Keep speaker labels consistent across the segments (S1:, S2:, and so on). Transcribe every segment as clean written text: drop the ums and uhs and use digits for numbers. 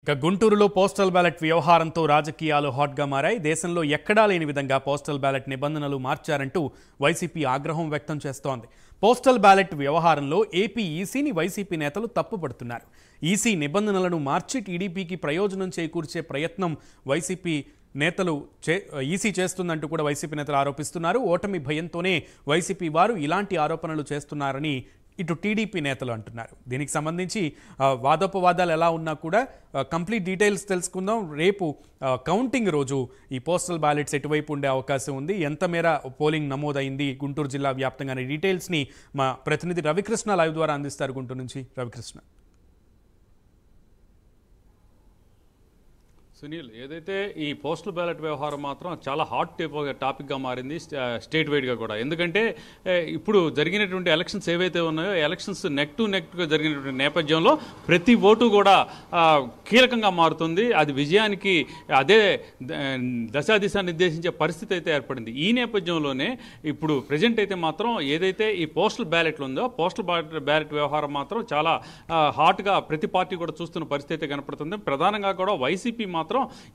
S1: ఇక గుంటూరులో postal ballot వ్యవహారంతో రాజకీయాలు హాట్గా మారాయి. దేశంలో ఎక్కడా లేని విధంగా పోస్టల్ బ్యాలెట్ నిబంధనలు మార్చారంటూ వైసీపీ ఆగ్రహం వ్యక్తం చేస్తోంది. పోస్టల్ బ్యాలెట్ వ్యవహారంలో ఏపీ ఈసీని వైసీపీ నేతలు తప్పుపడుతున్నారు. ఈసీ నిబంధనలను మార్చి టీడీపీకి ప్రయోజనం చేకూర్చే ప్రయత్నం వైసీపీ నేతలు ఈసీ చేస్తుందంటూ కూడా వైసీపీ నేతలు ఆరోపిస్తున్నారు. ఓటమి భయంతోనే వైసీపీ వారు ఇలాంటి ఆరోపణలు చేస్తున్నారని ఇటు టీడీపీ నేతలు అంటున్నారు. దీనికి సంబంధించి వాదోపవాదాలు ఎలా ఉన్నా కూడా కంప్లీట్ డీటెయిల్స్ తెలుసుకుందాం. రేపు కౌంటింగ్ రోజు ఈ పోస్టల్ బ్యాలెట్స్ ఎటువైపు ఉండే అవకాశం ఉంది, ఎంత మేర పోలింగ్ నమోదైంది గుంటూరు జిల్లా వ్యాప్తంగా అనే డీటెయిల్స్ని మా ప్రతినిధి రవికృష్ణ లైవ్ ద్వారా అందిస్తారు. గుంటూరు నుంచి రవికృష్ణ.
S2: సునీల్, ఏదైతే ఈ పోస్టల్ బ్యాలెట్ వ్యవహారం మాత్రం చాలా హాట్ టాపిక్గా మారింది స్టేట్ వైడ్గా కూడా. ఎందుకంటే ఇప్పుడు జరిగినటువంటి ఎలక్షన్స్ ఏవైతే ఉన్నాయో ఎలక్షన్స్ నెక్ టు నెక్గా జరిగినటువంటి నేపథ్యంలో ప్రతి ఓటు కూడా కీలకంగా మారుతుంది. అది విజయానికి అదే దశాదిశ నిర్దేశించే పరిస్థితి అయితే ఏర్పడింది. ఈ నేపథ్యంలోనే ఇప్పుడు ప్రజెంట్ అయితే మాత్రం ఏదైతే ఈ పోస్టల్ బ్యాలెట్లు ఉందో పోస్టల్ బ్యాలెట్ వ్యవహారం మాత్రం చాలా హాట్గా ప్రతి పార్టీ కూడా చూస్తున్న పరిస్థితి అయితే కనపడుతుంది. ప్రధానంగా కూడా వైసీపీ మాత్రం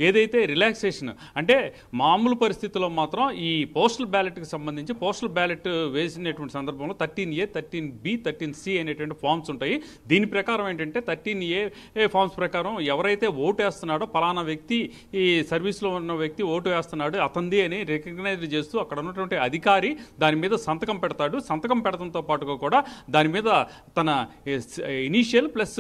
S2: ఏదైతే రిలాక్సేషన్ అంటే మామూలు పరిస్థితుల్లో మాత్రం ఈ పోస్టల్ బ్యాలెట్కి సంబంధించి పోస్టల్ బ్యాలెట్ వేసినటువంటి సందర్భంలో 13A, 13B, 13C అనేటువంటి ఫామ్స్ ఉంటాయి. దీని ప్రకారం ఏంటంటే 13A ఫామ్స్ ప్రకారం ఎవరైతే ఓటు వేస్తున్నాడో పలానా వ్యక్తి ఈ సర్వీస్లో ఉన్న వ్యక్తి ఓటు వేస్తున్నాడు అతంది అని రికగ్నైజ్ చేస్తూ అక్కడ ఉన్నటువంటి అధికారి దాని మీద సంతకం పెడతాడు. సంతకం పెడతంతో పాటుగా కూడా దాని మీద తన ఇనీషియల్ ప్లస్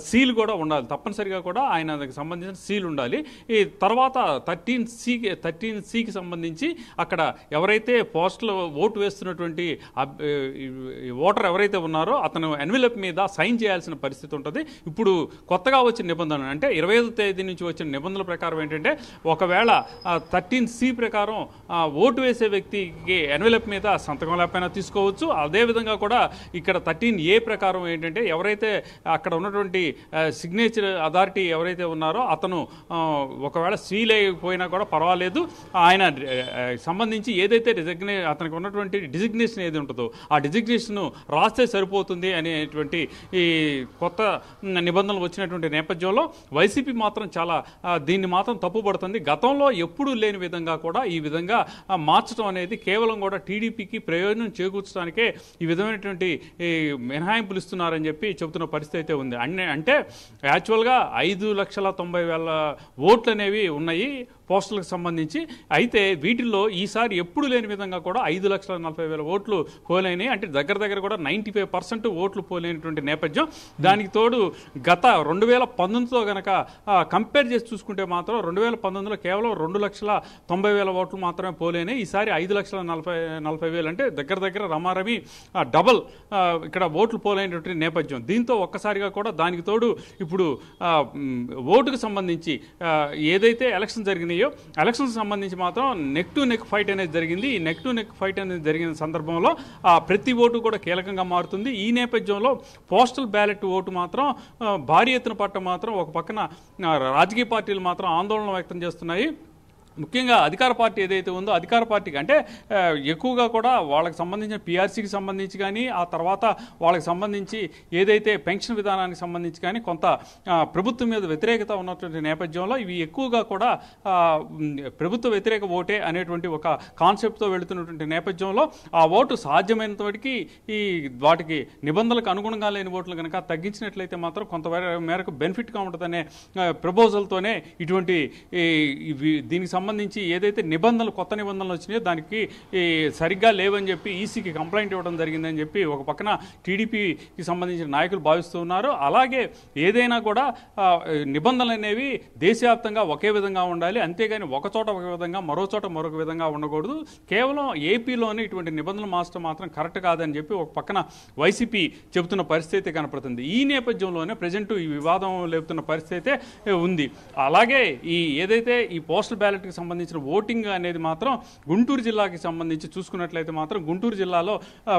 S2: సీల్ కూడా ఉండాలి. తప్పనిసరిగా కూడా ఆయనకు సంబంధించిన సీల్ ఉండాలి. ఈ తర్వాత 13Cకి సంబంధించి అక్కడ ఎవరైతే పోస్టల్ ఓటు వేస్తున్నటువంటి ఓటర్ ఎవరైతే ఉన్నారో అతను ఎన్వెలప్ మీద సైన్ చేయాల్సిన పరిస్థితి ఉంటుంది. ఇప్పుడు కొత్తగా వచ్చిన నిబంధన అంటే 25వ తేదీ నుంచి వచ్చిన నిబంధనల ప్రకారం ఏంటంటే ఒకవేళ 13C ప్రకారం ఓటు వేసే వ్యక్తికి ఎన్వెలప్ మీద సంతకం లేకపోయినా తీసుకోవచ్చు. అదేవిధంగా కూడా ఇక్కడ 13A ప్రకారం ఏంటంటే ఎవరైతే అక్కడ ఉన్నటువంటి సిగ్నేచర్ అథారిటీ ఎవరైతే ఉన్నారో అతను ఒకవేళ సీల్ అయిపోయినా కూడా పర్వాలేదు, ఆయన సంబంధించి ఏదైతే అతనికి ఉన్నటువంటి డిజిగ్నేషన్ ఏది ఉంటుందో ఆ డిజిగ్నేషన్ రాస్తే సరిపోతుంది అనేటువంటి ఈ కొత్త నిబంధనలు వచ్చినటువంటి నేపథ్యంలో వైసీపీ మాత్రం చాలా దీన్ని మాత్రం తప్పుపడుతుంది. గతంలో ఎప్పుడూ లేని విధంగా కూడా ఈ విధంగా మార్చడం అనేది కేవలం కూడా టీడీపీకి ప్రయోజనం చేకూర్చడానికే ఈ విధమైనటువంటి మినహాయింపులు ఇస్తున్నారని చెప్పి చెబుతున్న పరిస్థితి అయితే ఉంది. అంటే యాక్చువల్గా 5,90,000 ఓట్లు అనేవి ఉన్నాయి పోస్టల్కి సంబంధించి. అయితే వీటిల్లో ఈసారి ఎప్పుడు లేని విధంగా కూడా 5,40,000 ఓట్లు పోలైనాయి. అంటే దగ్గర కూడా 95% ఓట్లు పోలేనటువంటి నేపథ్యం. దానికి తోడు గత 2019తో కనుక కంపేర్ చేసి చూసుకుంటే మాత్రం 2019లో కేవలం 2,90,000 ఓట్లు మాత్రమే పోలేనాయి. ఈసారి 5,40,000 అంటే దగ్గర రమారమి డబల్ ఇక్కడ ఓట్లు పోలేనటువంటి నేపథ్యం. దీంతో ఒక్కసారిగా కూడా దానికి తోడు ఇప్పుడు ఓటుకు సంబంధించి ఏదైతే ఎలక్షన్ జరిగినాయో ఎలక్షన్స్ సంబంధించి మాత్రం నెక్ టు నెక్ ఫైట్ అనేది జరిగింది. ఈ నెక్ టు నెక్ ఫైట్ అనేది జరిగిన సందర్భంలో ప్రతి ఓటు కూడా కీలకంగా మారుతుంది. ఈ నేపథ్యంలో పోస్టల్ బ్యాలెట్ ఓటు మాత్రం భారీ ఎత్తున పట్ట మాత్రం ఒక పక్కన రాజకీయ పార్టీలు మాత్రం ఆందోళన వ్యక్తం చేస్తున్నాయి. ముఖ్యంగా అధికార పార్టీ ఏదైతే ఉందో అధికార పార్టీకి అంటే ఎక్కువగా కూడా వాళ్ళకి సంబంధించిన పిఆర్సీకి సంబంధించి కానీ ఆ తర్వాత వాళ్ళకి సంబంధించి ఏదైతే పెన్షన్ విధానానికి సంబంధించి కానీ కొంత ప్రభుత్వం మీద వ్యతిరేకత ఉన్నటువంటి నేపథ్యంలో ఇవి ఎక్కువగా కూడా ప్రభుత్వ వ్యతిరేక ఓటే అనేటువంటి ఒక కాన్సెప్ట్తో వెళుతున్నటువంటి నేపథ్యంలో ఆ ఓటు సాధ్యమైనంతవరకు ఈ వాటికి నిబంధనలకు అనుగుణంగా లేని ఓట్లు కనుక తగ్గించినట్లయితే మాత్రం కొంత మేరకు బెనిఫిట్గా ఉంటుందనే ప్రపోజల్తోనే ఇటువంటి దీనికి సంబంధించి ఏదైతే కొత్త నిబంధనలు వచ్చినాయో దానికి సరిగ్గా లేవని చెప్పి ఈసీకి కంప్లైంట్ ఇవ్వడం జరిగిందని చెప్పి ఒక పక్కన టీడీపీకి సంబంధించిన నాయకులు భావిస్తూ ఉన్నారు. అలాగే ఏదైనా కూడా నిబంధనలు అనేవి దేశవ్యాప్తంగా ఒకే విధంగా ఉండాలి, అంతేగాని ఒక చోట ఒక విధంగా మరో చోట మరొక విధంగా ఉండకూడదు. కేవలం ఏపీలోనే ఇటువంటి నిబంధనలు మార్చడం మాత్రం కరెక్ట్ కాదని చెప్పి ఒక పక్కన వైసీపీ చెబుతున్న పరిస్థితి కనపడుతుంది. ఈ నేపథ్యంలోనే ప్రజెంట్ ఈ వివాదం లేపుతున్న పరిస్థితి ఉంది. అలాగే ఏదైతే ఈ పోస్టల్ బ్యాలెట్కి సంబంధించిన ఓటింగ్ అనేది మాత్రం గుంటూరు జిల్లాకి సంబంధించి చూసుకున్నట్లయితే మాత్రం గుంటూరు జిల్లాలో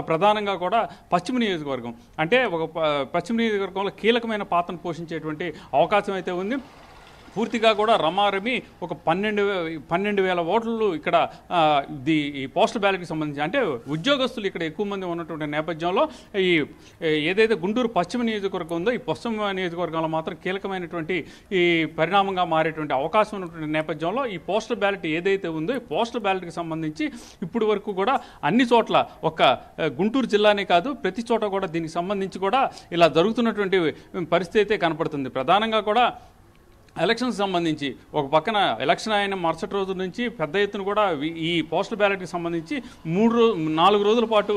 S2: ప్రధానంగా కూడా పశ్చిమ నియోజకవర్గం అంటే ఒక పశ్చిమ నియోజకవర్గంలో కీలకమైన పాత్రను పోషించేటువంటి అవకాశం అయితే ఉంది. పూర్తిగా కూడా రమారమి ఒక 12,000 ఓట్లు ఇక్కడ ఈ పోస్టల్ బ్యాలెట్కి సంబంధించి, అంటే ఉద్యోగస్తులు ఇక్కడ ఎక్కువ మంది ఉన్నటువంటి నేపథ్యంలో ఈ ఏదైతే గుంటూరు పశ్చిమ నియోజకవర్గం ఉందో ఈ పశ్చిమ నియోజకవర్గంలో మాత్రం కీలకమైనటువంటి ఈ పరిణామంగా మారేటువంటి అవకాశం ఉన్నటువంటి నేపథ్యంలో ఈ పోస్టల్ బ్యాలెట్ ఏదైతే ఉందో ఈ పోస్టల్ బ్యాలెట్కి సంబంధించి ఇప్పటి వరకు కూడా అన్ని చోట్ల ఒక గుంటూరు జిల్లానే కాదు ప్రతి చోట కూడా దీనికి సంబంధించి కూడా ఇలా జరుగుతున్నటువంటి పరిస్థితి అయితే కనపడుతుంది. ప్రధానంగా కూడా ఎలక్షన్కి సంబంధించి ఒక పక్కన ఎలక్షన్ అయిన మరుసటి రోజు నుంచి పెద్ద ఎత్తున కూడా ఈ పోస్టల్ బ్యాలెట్కి సంబంధించి 4 రోజుల పాటు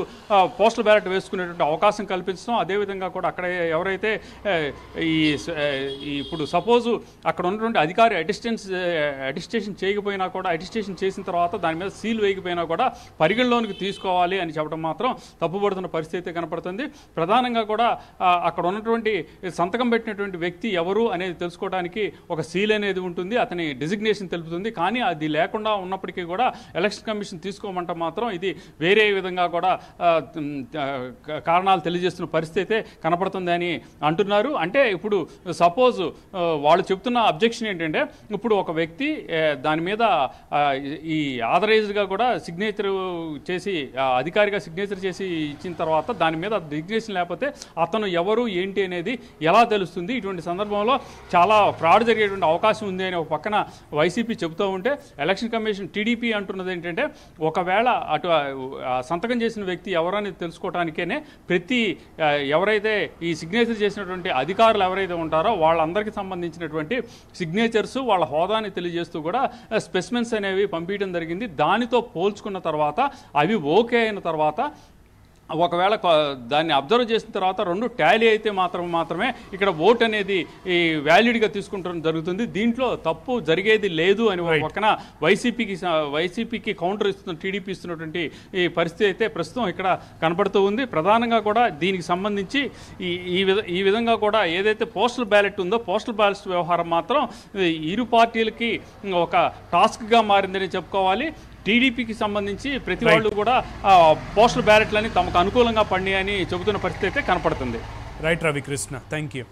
S2: పోస్టల్ బ్యాలెట్ వేసుకునేటువంటి అవకాశం కల్పించడం, అదేవిధంగా కూడా అక్కడ ఎవరైతే ఇప్పుడు సపోజు అక్కడ ఉన్నటువంటి అధికారి అటిస్టేషన్ చేయకపోయినా కూడా అటిస్టేషన్ చేసిన తర్వాత దాని మీద సీల్ వేయకపోయినా కూడా పరిగణలోనికి తీసుకోవాలి అని చెప్పడం మాత్రం తప్పుపడుతున్న పరిస్థితి కనపడుతుంది. ప్రధానంగా కూడా అక్కడ ఉన్నటువంటి సంతకం పెట్టినటువంటి వ్యక్తి ఎవరు అనేది తెలుసుకోవడానికి ఒక సీల్ అనేది ఉంటుంది, అతని డిజిగ్నేషన్ తెలుపుతుంది. కానీ అది లేకుండా ఉన్నప్పటికీ కూడా ఎలక్షన్ కమిషన్ తీసుకోమంటే మాత్రం ఇది వేరే విధంగా కూడా కారణాలు తెలియజేస్తున్న పరిస్థితి కనపడుతుంది అని అంటున్నారు. అంటే ఇప్పుడు సపోజ్ వాళ్ళు చెప్తున్న అబ్జెక్షన్ ఏంటంటే ఇప్పుడు ఒక వ్యక్తి దాని మీద ఈ ఆథరైజ్డ్గా కూడా సిగ్నేచర్ చేసి అధికారిగా సిగ్నేచర్ చేసి ఇచ్చిన తర్వాత దాని మీద డిజిగ్నేషన్ లేకపోతే అతను ఎవరు ఏంటి అనేది ఎలా తెలుస్తుంది? ఇటువంటి సందర్భంలో చాలా ఫ్రాడ్ జరిగేటువంటి అవకాశం ఉంది అని ఒక పక్కన వైసీపీ చెబుతూ ఉంటే ఎలక్షన్ కమిషన్ టీడీపీ అంటున్నది ఏంటంటే ఒకవేళ అటు సంతకం చేసిన వ్యక్తి ఎవరనేది తెలుసుకోవడానికేనే ఎవరైతే ఈ సిగ్నేచర్ చేసినటువంటి అధికారులు ఎవరైతే ఉంటారో వాళ్ళందరికీ సంబంధించినటువంటి సిగ్నేచర్స్ వాళ్ళ హోదాని తెలియజేస్తూ కూడా స్పెసిమెన్స్ అనేవి పంపించడం జరిగింది. దానితో పోల్చుకున్న తర్వాత అవి ఓకే అయిన తర్వాత ఒకవేళ దాన్ని అబ్జర్వ్ చేసిన తర్వాత 2 టాలీ అయితే మాత్రమే ఇక్కడ ఓట్ అనేది ఈ వ్యాలిడ్గా తీసుకుంటడం జరుగుతుంది. దీంట్లో తప్పు జరిగేది లేదు అని ఒక పక్కన వైసీపీకి కౌంటర్ ఇస్తున్న టీడీపీ ఇస్తున్నటువంటి ఈ పరిస్థితి అయితే ప్రస్తుతం ఇక్కడ కనపడుతూ ఉంది. ప్రధానంగా కూడా దీనికి సంబంధించి ఈ విధంగా కూడా ఏదైతే పోస్టల్ బ్యాలెట్ ఉందో పోస్టల్ బ్యాలెట్ వ్యవహారం మాత్రం ఇరు పార్టీలకి ఒక టాస్క్గా మారిందని చెప్పుకోవాలి. టీడీపీకి సంబంధించి ప్రతి వాళ్ళు కూడా పోస్టల్ బ్యాలెట్లని తమకు అనుకూలంగా పడినాయని చెబుతున్న పరిస్థితి అయితే కనపడుతుంది.
S1: Right Ravikrishna, thank you.